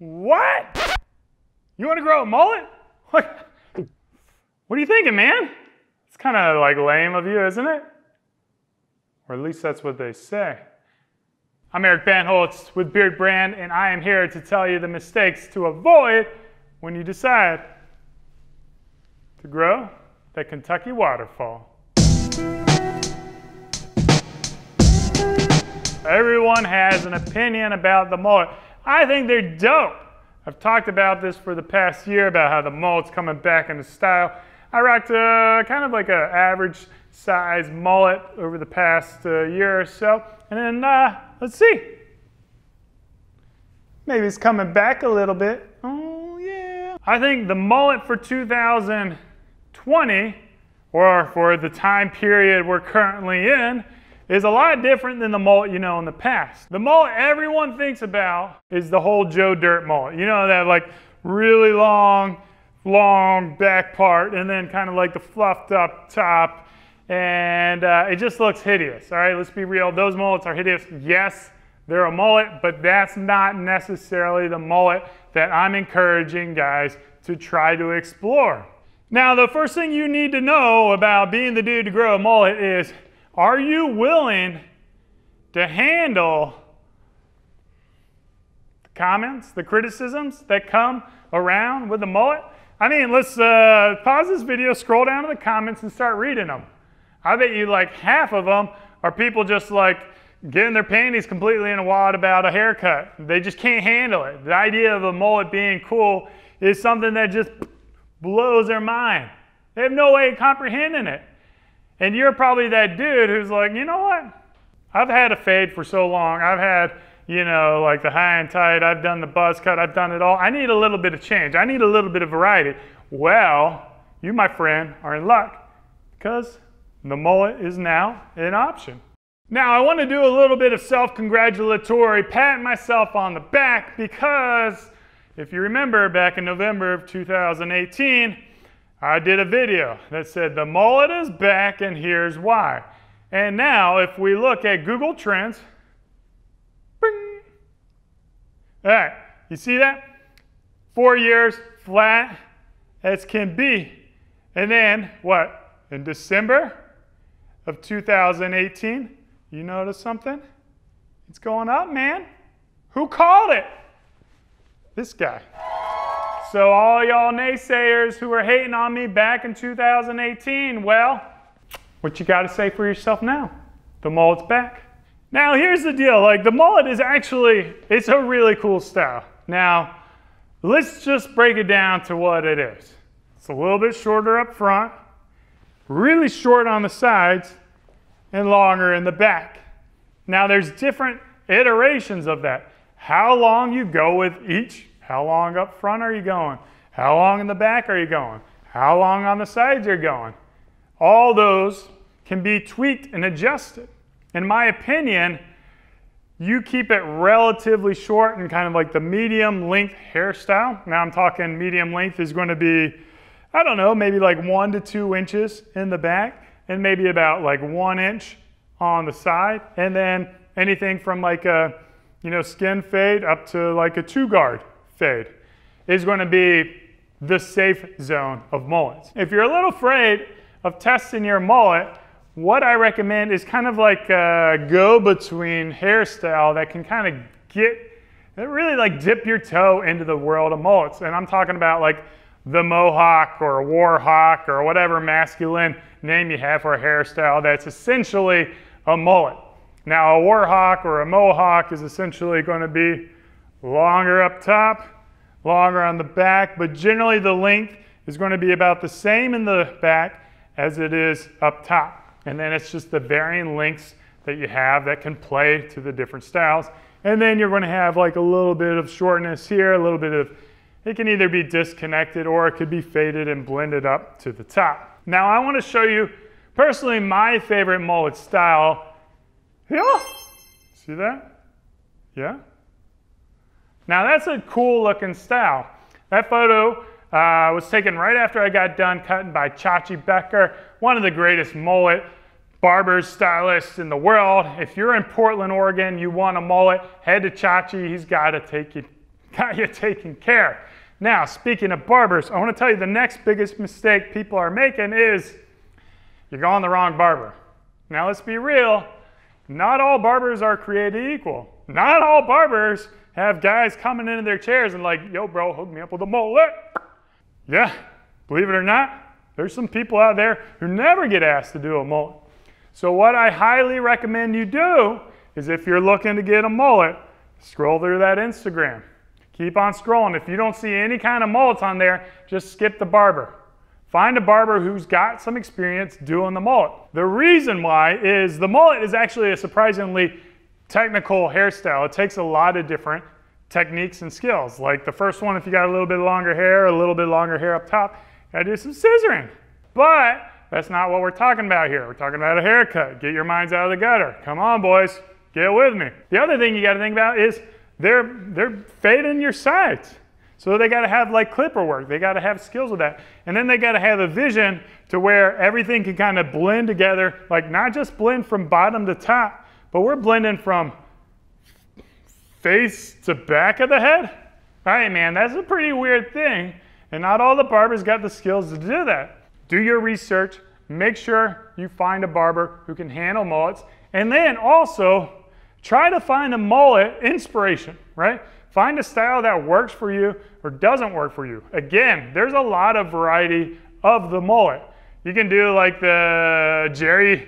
What? You want to grow a mullet? What are you thinking, man? It's kind of like lame of you, isn't it? Or at least that's what they say. I'm Bandholz with Beardbrand, and I am here to tell you the mistakes to avoid when you decide to grow that Kentucky waterfall. Everyone has an opinion about the mullet. I think they're dope. I've talked about this for the past year about how the mullet's coming back into style. I rocked kind of like an average size mullet over the past year or so. And then, let's see. Maybe it's coming back a little bit. Oh, yeah. I think the mullet for 2020, or for the time period we're currently in, is a lot different than the mullet you know in the past. The mullet everyone thinks about is the whole Joe Dirt mullet. You know, that like really long back part and then kind of like the fluffed up top. And it just looks hideous, all right? Let's be real, those mullets are hideous. Yes, they're a mullet, but that's not necessarily the mullet that I'm encouraging guys to try to explore. Now, the first thing you need to know about being the dude to grow a mullet is, are you willing to handle the comments, the criticisms that come around with the mullet? I mean, let's pause this video, scroll down to the comments and start reading them. I bet you like half of them are people just like getting their panties completely in a wad about a haircut. They just can't handle it. The idea of a mullet being cool is something that just blows their mind. They have no way of comprehending it. And you're probably that dude who's like, you know what? I've had a fade for so long. I've had, you know, like the high and tight. I've done the buzz cut. I've done it all. I need a little bit of change. I need a little bit of variety. Well, you, my friend, are in luck because the mullet is now an option. Now, I want to do a little bit of self-congratulatory, patting myself on the back because if you remember back in November of 2018, I did a video that said the mullet is back and here's why. And now if we look at Google Trends, bing, all right, you see that? 4 years flat as can be. And then what? In December of 2018, you notice something? It's going up, man. Who called it? This guy. So all y'all naysayers who were hating on me back in 2018, well, what you gotta say for yourself now? The mullet's back. Now here's the deal, like the mullet is actually, it's a really cool style. Now, let's just break it down to what it is. It's a little bit shorter up front, really short on the sides, and longer in the back. Now there's different iterations of that. How long you go with each. How long up front are you going? How long in the back are you going? How long on the sides are you going? All those can be tweaked and adjusted. In my opinion, you keep it relatively short and kind of like the medium length hairstyle. Now I'm talking medium length is going to be, I don't know, maybe like 1 to 2 inches in the back and maybe about like 1 inch on the side. And then anything from like a, you know, skin fade up to like a 2-guard fade is going to be the safe zone of mullets. If you're a little afraid of testing your mullet, what I recommend is kind of like a go-between hairstyle that can kind of really like dip your toe into the world of mullets. And I'm talking about like the mohawk or a war hawk or whatever masculine name you have for a hairstyle that's essentially a mullet. Now a war hawk or a mohawk is essentially going to be longer up top, longer on the back, but generally the length is going to be about the same in the back as it is up top. And then it's just the varying lengths that you have that can play to the different styles. And then you're going to have like a little bit of shortness here, a little bit of, it can either be disconnected or it could be faded and blended up to the top. Now I want to show you personally my favorite mullet style. Yeah, see that? Yeah. Now that's a cool looking style. That photo was taken right after I got done cutting by Chachi Becker, one of the greatest mullet barbers, stylists in the world. If you're in Portland, Oregon, you want a mullet, head to Chachi. He's got to take you got you taken care of. Now, speaking of barbers, I want to tell you the next biggest mistake people are making is you're going the wrong barber. Now, let's be real. Not all barbers are created equal. Not all barbers have guys coming into their chairs and like, yo, bro, hook me up with a mullet. Yeah, believe it or not, there's some people out there who never get asked to do a mullet. So what I highly recommend you do is if you're looking to get a mullet, scroll through that Instagram. Keep on scrolling. If you don't see any kind of mullets on there, just skip the barber. Find a barber who's got some experience doing the mullet. The reason why is the mullet is actually a surprisingly technical hairstyle. It takes a lot of different techniques and skills. Like the first one, if you got a little bit longer hair, a little bit longer hair up top, you gotta do some scissoring. But that's not what we're talking about here. We're talking about a haircut. Get your minds out of the gutter. Come on, boys, get with me. The other thing you gotta think about is they're fading your sides. So they gotta have like clipper work. They gotta have skills with that. And then they gotta have a vision to where everything can kind of blend together, like not just blend from bottom to top, but we're blending from face to back of the head. All right, man, that's a pretty weird thing. And not all the barbers got the skills to do that. Do your research, make sure you find a barber who can handle mullets, and then also try to find a mullet inspiration, right? Find a style that works for you or doesn't work for you. Again, there's a lot of variety of the mullet. You can do like the Jerry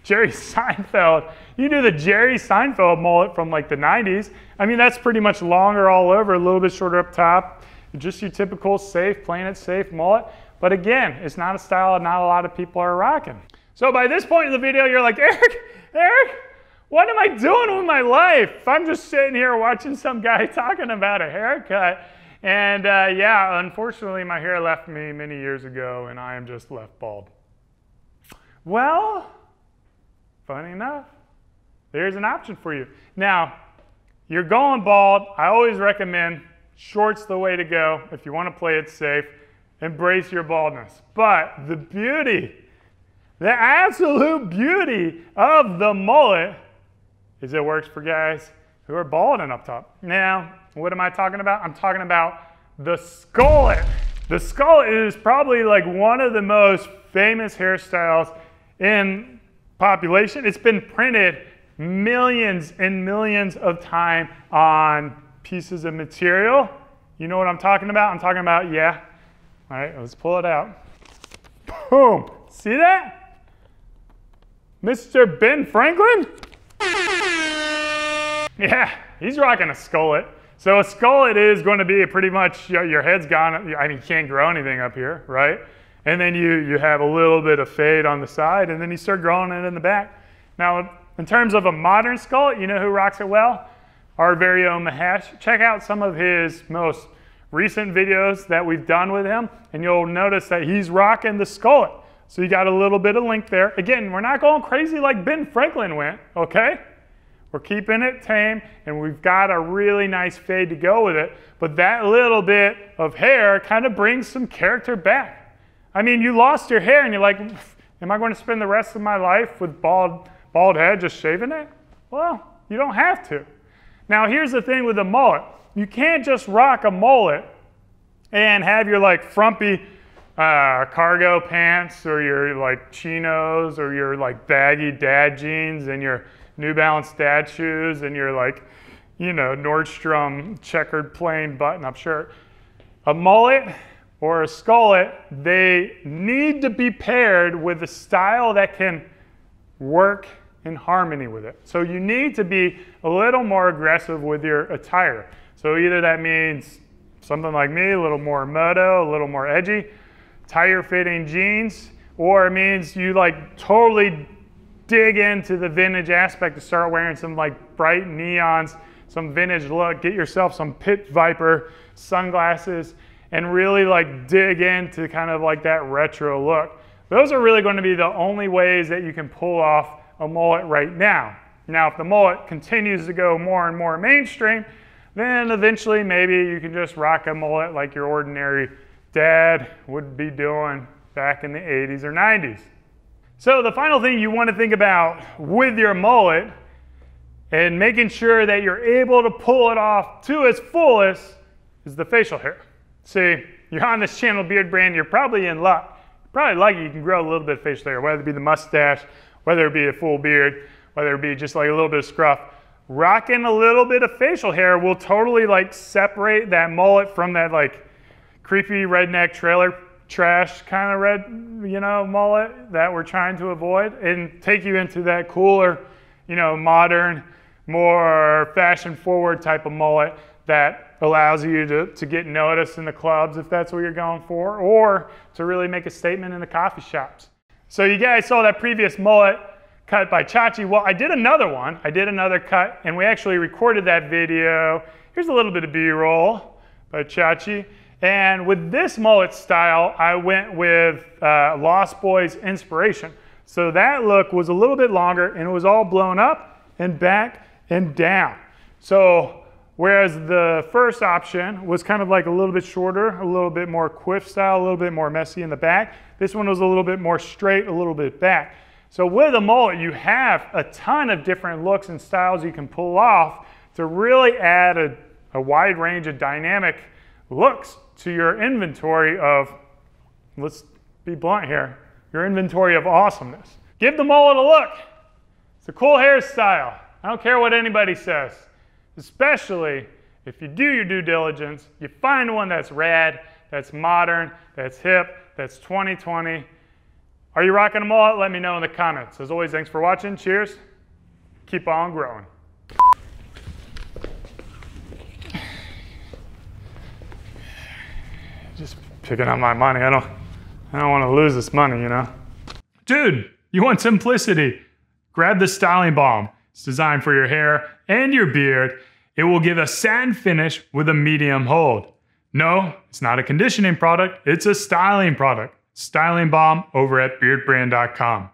Seinfeld. You do the Jerry Seinfeld mullet from like the 90s. I mean, that's pretty much longer all over, a little bit shorter up top. Just your typical safe, playing it safe mullet. But again, it's not a style that not a lot of people are rocking. So by this point in the video, you're like, Eric, what am I doing with my life? I'm just sitting here watching some guy talking about a haircut. And yeah, unfortunately, my hair left me many years ago and I am just left bald. Well, funny enough, there's an option for you. Now, you're going bald. I always recommend short's the way to go if you want to play it safe. Embrace your baldness. But the beauty, the absolute beauty of the mullet is it works for guys who are balding up top. Now, what am I talking about? I'm talking about the skullet. The skullet is probably like one of the most famous hairstyles in population. It's been printed millions and millions of times on pieces of material. You know what I'm talking about? I'm talking about, yeah. All right, let's pull it out. Boom. See that? Mr. Ben Franklin? Yeah, he's rocking a skullet. So a skullet is going to be pretty much, your head's gone. I mean, you can't grow anything up here, right? And then you have a little bit of fade on the side, and then you start growing it in the back. Now, in terms of a modern skullet, you know who rocks it well? Our very own Mahesh. Check out some of his most recent videos that we've done with him, and you'll notice that he's rocking the skullet. So you got a little bit of link there. Again, we're not going crazy like Ben Franklin went, okay? We're keeping it tame, and we've got a really nice fade to go with it, but that little bit of hair kind of brings some character back. I mean, you lost your hair, and you're like, am I going to spend the rest of my life with bald head just shaving it? Well, you don't have to. Now, here's the thing with the mullet. You can't just rock a mullet and have your like frumpy cargo pants or your like chinos or your like baggy dad jeans and your New Balance dad shoes and your like, you know, Nordstrom checkered plain button-up shirt. A mullet or a skullet, they need to be paired with a style that can work in harmony with it. So you need to be a little more aggressive with your attire. So either that means something like me, a little more moto, a little more edgy, tighter fitting jeans, or it means you like totally dig into the vintage aspect to start wearing some like bright neons, some vintage look, get yourself some Pit Viper sunglasses and really like dig into kind of like that retro look. Those are really going to be the only ways that you can pull off a mullet right now. Now, if the mullet continues to go more and more mainstream, then eventually maybe you can just rock a mullet like your ordinary dad would be doing back in the 80s or 90s. So the final thing you want to think about with your mullet and making sure that you're able to pull it off to its fullest is the facial hair. See, you're on this channel, Beardbrand, you're probably in luck. You're probably lucky you can grow a little bit of facial hair, whether it be the mustache, whether it be a full beard, whether it be just like a little bit of scruff. Rocking a little bit of facial hair will totally like separate that mullet from that like creepy redneck trailer trash kind of red, mullet that we're trying to avoid, and take you into that cooler, modern, more fashion forward type of mullet that allows you to get noticed in the clubs if that's what you're going for, or to really make a statement in the coffee shops. So you guys saw that previous mullet cut by Chachi. Well, I did another one. I did another cut, and we actually recorded that video. Here's a little bit of B-roll by Chachi. And with this mullet style, I went with Lost Boys inspiration. So that look was a little bit longer, and it was all blown up and back and down. So whereas the first option was kind of like a little bit shorter, a little bit more quiff style, a little bit more messy in the back, this one was a little bit more straight, a little bit back. So with a mullet, you have a ton of different looks and styles you can pull off to really add a wide range of dynamic looks to your inventory of, let's be blunt here, your inventory of awesomeness. Give the mullet a look. It's a cool hairstyle. I don't care what anybody says, especially if you do your due diligence, you find one that's rad, that's modern, that's hip, that's 2020. Are you rocking a mullet? Let me know in the comments. As always, thanks for watching. Cheers. Keep on growing. Just picking up my money. I don't want to lose this money, Dude, you want simplicity? Grab the styling balm. It's designed for your hair and your beard. It will give a satin finish with a medium hold. No, it's not a conditioning product. It's a styling product. Styling balm over at beardbrand.com.